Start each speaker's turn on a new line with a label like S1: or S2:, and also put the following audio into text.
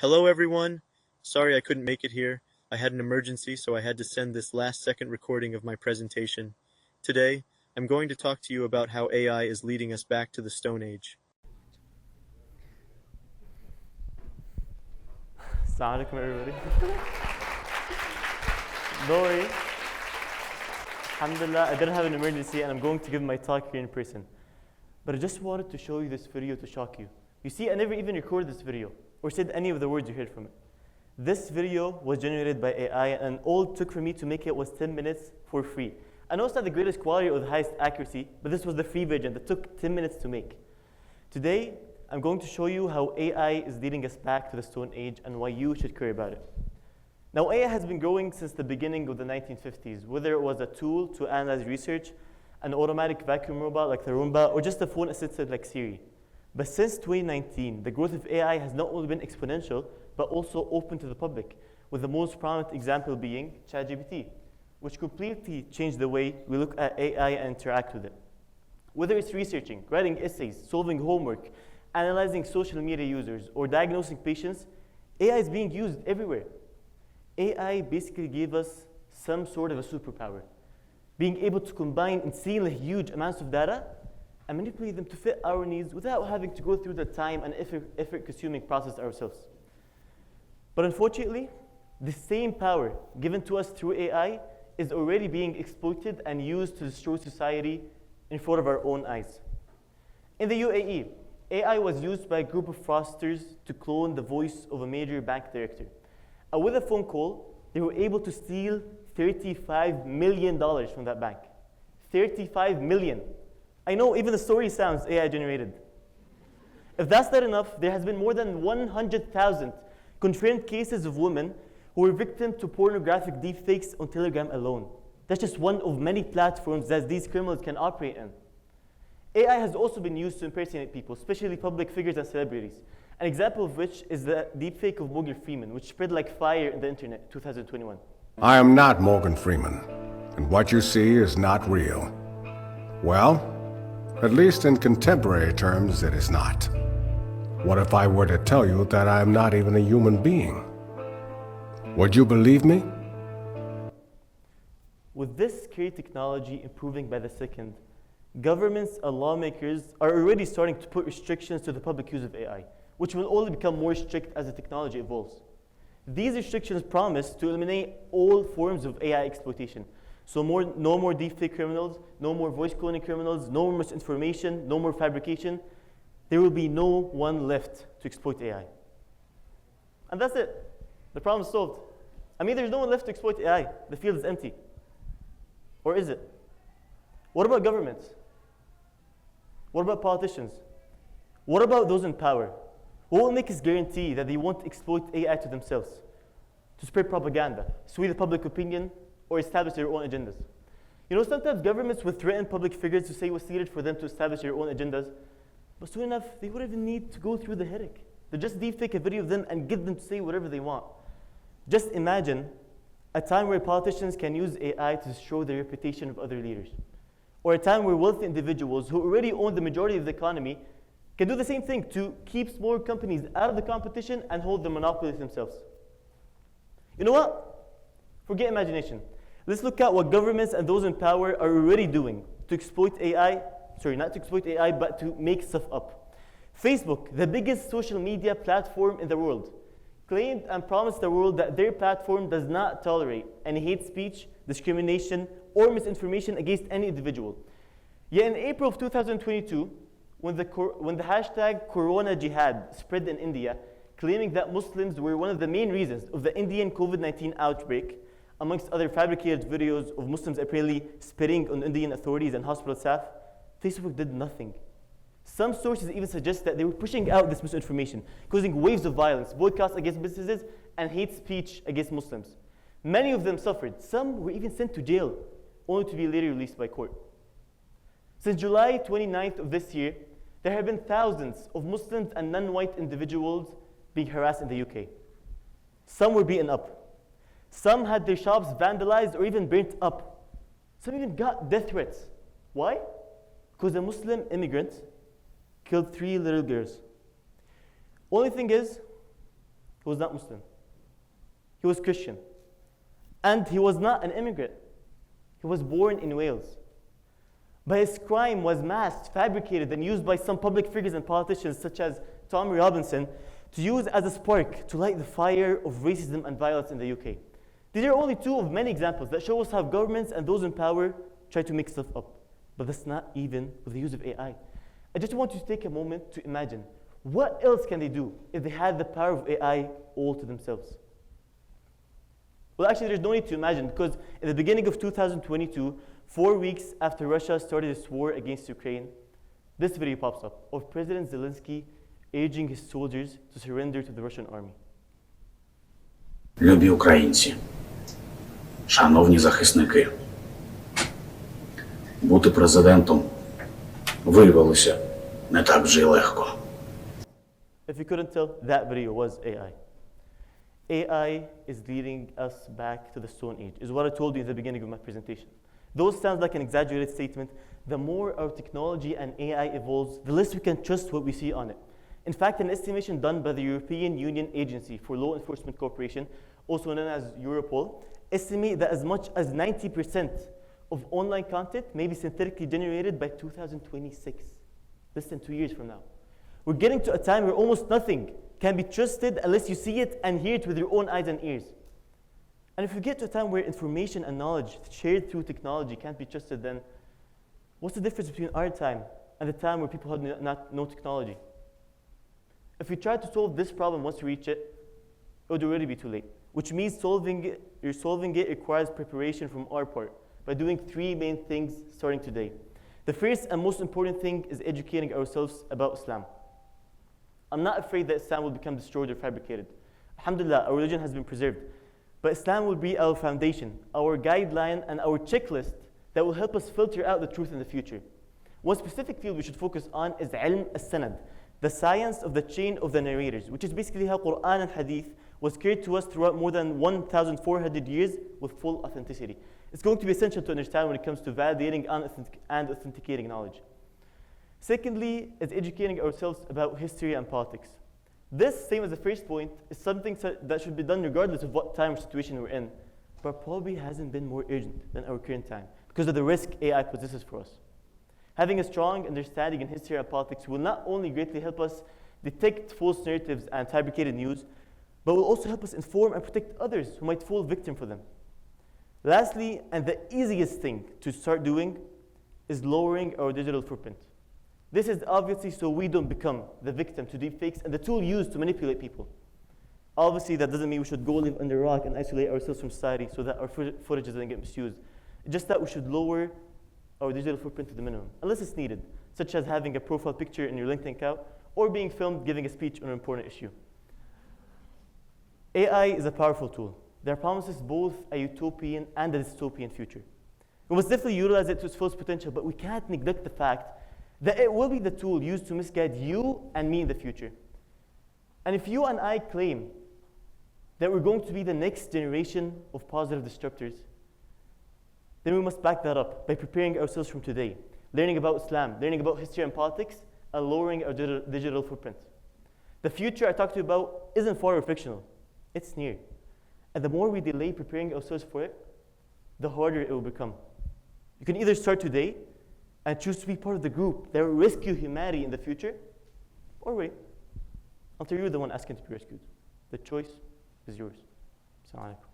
S1: Hello, everyone. Sorry I couldn't make it here. I had an emergency, so I had to send this last-second recording of my presentation. Today, I'm going to talk to you about how AI is leading us back to the Stone Age.
S2: Assalamu alaikum, everybody. Don't worry. Alhamdulillah, I didn't have an emergency and I'm going to give my talk here in person. But I just wanted to show you this video to shock you. You see, I never even recorded this video or said any of the words you heard from it. This video was generated by AI, and all it took for me to make it was 10 minutes for free. I know it's not the greatest quality or the highest accuracy, but this was the free version that took 10 minutes to make. Today, I'm going to show you how AI is leading us back to the Stone Age and why you should care about it. Now, AI has been growing since the beginning of the 1950s, whether it was a tool to analyze research, an automatic vacuum robot like the Roomba, or just a phone assistant like Siri. But since 2019, the growth of AI has not only been exponential, but also open to the public, with the most prominent example being ChatGPT, which completely changed the way we look at AI and interact with it. Whether it's researching, writing essays, solving homework, analyzing social media users, or diagnosing patients, AI is being used everywhere. AI basically gave us some sort of a superpower, being able to combine insanely huge amounts of data and manipulate them to fit our needs without having to go through the time and effort-consuming process ourselves. But unfortunately, the same power given to us through AI is already being exploited and used to destroy society in front of our own eyes. In the UAE, AI was used by a group of fraudsters to clone the voice of a major bank director. And with a phone call, they were able to steal $35 million from that bank. $35 million. I know even the story sounds AI generated. If that's not enough, there has been more than 100,000 confirmed cases of women who were victim to pornographic deepfakes on Telegram alone. That's just one of many platforms that these criminals can operate in. AI has also been used to impersonate people, especially public figures and celebrities. An example of which is the deepfake of Morgan Freeman, which spread like fire in the internet in 2021.
S3: I am not Morgan Freeman, and what you see is not real. Well, at least in contemporary terms, it is not. What if I were to tell you that I am not even a human being? Would you believe me?
S2: With this scary technology improving by the second, governments and lawmakers are already starting to put restrictions to the public use of AI, which will only become more strict as the technology evolves. These restrictions promise to eliminate all forms of AI exploitation. So no more deepfake criminals, no more voice cloning criminals, no more misinformation, no more fabrication. There will be no one left to exploit AI. And that's it. The problem is solved. I mean, there's no one left to exploit AI. The field is empty. Or is it? What about governments? What about politicians? What about those in power? What will make us guarantee that they won't exploit AI to themselves, to spread propaganda, sway the public opinion, or establish their own agendas? You know, sometimes governments would threaten public figures to say what's needed for them to establish their own agendas, but soon enough, they wouldn't even need to go through the headache. They just deepfake a video of them and get them to say whatever they want. Just imagine a time where politicians can use AI to destroy the reputation of other leaders, or a time where wealthy individuals who already own the majority of the economy can do the same thing to keep smaller companies out of the competition and hold the monopolies themselves. You know what? Forget imagination. Let's look at what governments and those in power are already doing to exploit AI. Sorry, not to exploit AI, but to make stuff up. Facebook, the biggest social media platform in the world, claimed and promised the world that their platform does not tolerate any hate speech, discrimination, or misinformation against any individual. Yet in April of 2022, when the hashtag Corona Jihad spread in India, claiming that Muslims were one of the main reasons of the Indian COVID-19 outbreak, amongst other fabricated videos of Muslims apparently spitting on Indian authorities and hospital staff, Facebook did nothing. Some sources even suggest that they were pushing out this misinformation, causing waves of violence, boycotts against businesses, and hate speech against Muslims. Many of them suffered. Some were even sent to jail, only to be later released by court. Since July 29th of this year, there have been thousands of Muslims and non-white individuals being harassed in the UK. Some were beaten up. Some had their shops vandalized or even burnt up. Some even got death threats. Why? Because a Muslim immigrant killed 3 little girls. Only thing is, He was not Muslim. He was Christian. And he was not an immigrant. He was born in Wales. But his crime was masked, fabricated, and used by some public figures and politicians such as Tommy Robinson to use as a spark to light the fire of racism and violence in the UK. These are only two of many examples that show us how governments and those in power try to make stuff up. But that's not even with the use of AI. I just want you to take a moment to imagine what else can they do if they had the power of AI all to themselves. Well, actually, there's no need to imagine, because in the beginning of 2022, 4 weeks after Russia started its war against Ukraine, this video pops up of President Zelensky urging his soldiers to surrender to the Russian army.
S4: Любі українці, шановні захисники, бути президентом виявилося не так вже й легко.
S2: If you couldn't tell, that video was AI. AI is leading us back to the Stone Age, is what I told you in the beginning of my presentation. Though it sounds like an exaggerated statement, the more our technology and AI evolves, the less we can trust what we see on it. In fact, an estimation done by the European Union Agency for Law Enforcement Cooperation, also known as Europol, estimate that as much as 90% of online content may be synthetically generated by 2026, less than 2 years from now. We're getting to a time where almost nothing can be trusted unless you see it and hear it with your own eyes and ears. And if we get to a time where information and knowledge shared through technology can't be trusted, then what's the difference between our time and the time where people had no technology? If we try to solve this problem once we reach it, it would already be too late, which means solving it requires preparation from our part by doing three main things starting today. The first and most important thing is educating ourselves about Islam. I'm not afraid that Islam will become destroyed or fabricated. Alhamdulillah, our religion has been preserved. But Islam will be our foundation, our guideline, and our checklist that will help us filter out the truth in the future. One specific field we should focus on is ilm as-sanad, the science of the chain of the narrators, which is basically how Quran and Hadith was carried to us throughout more than 1,400 years with full authenticity. It's going to be essential to understand when it comes to validating and authenticating knowledge. Secondly, is educating ourselves about history and politics. This, same as the first point, is something that should be done regardless of what time or situation we're in, but probably hasn't been more urgent than our current time because of the risk AI possesses for us. Having a strong understanding in history and politics will not only greatly help us detect false narratives and fabricated news, but will also help us inform and protect others who might fall victim for them. Lastly, and the easiest thing to start doing, is lowering our digital footprint. This is obviously so we don't become the victim to deepfakes and the tool used to manipulate people. Obviously, that doesn't mean we should go live under a rock and isolate ourselves from society so that our footage doesn't get misused. It's just that we should lower our digital footprint to the minimum, unless it's needed, such as having a profile picture in your LinkedIn account or being filmed giving a speech on an important issue. AI is a powerful tool that promises both a utopian and a dystopian future. We must definitely utilize it to its fullest potential, but we can't neglect the fact that it will be the tool used to misguide you and me in the future. And if you and I claim that we're going to be the next generation of positive disruptors, then we must back that up by preparing ourselves from today, learning about Islam, learning about history and politics, and lowering our digital footprint. The future I talked to you about isn't far or fictional, it's near. And the more we delay preparing ourselves for it, the harder it will become. You can either start today and choose to be part of the group that will rescue humanity in the future, or wait until you're the one asking to be rescued. The choice is yours. Assalamu alaikum.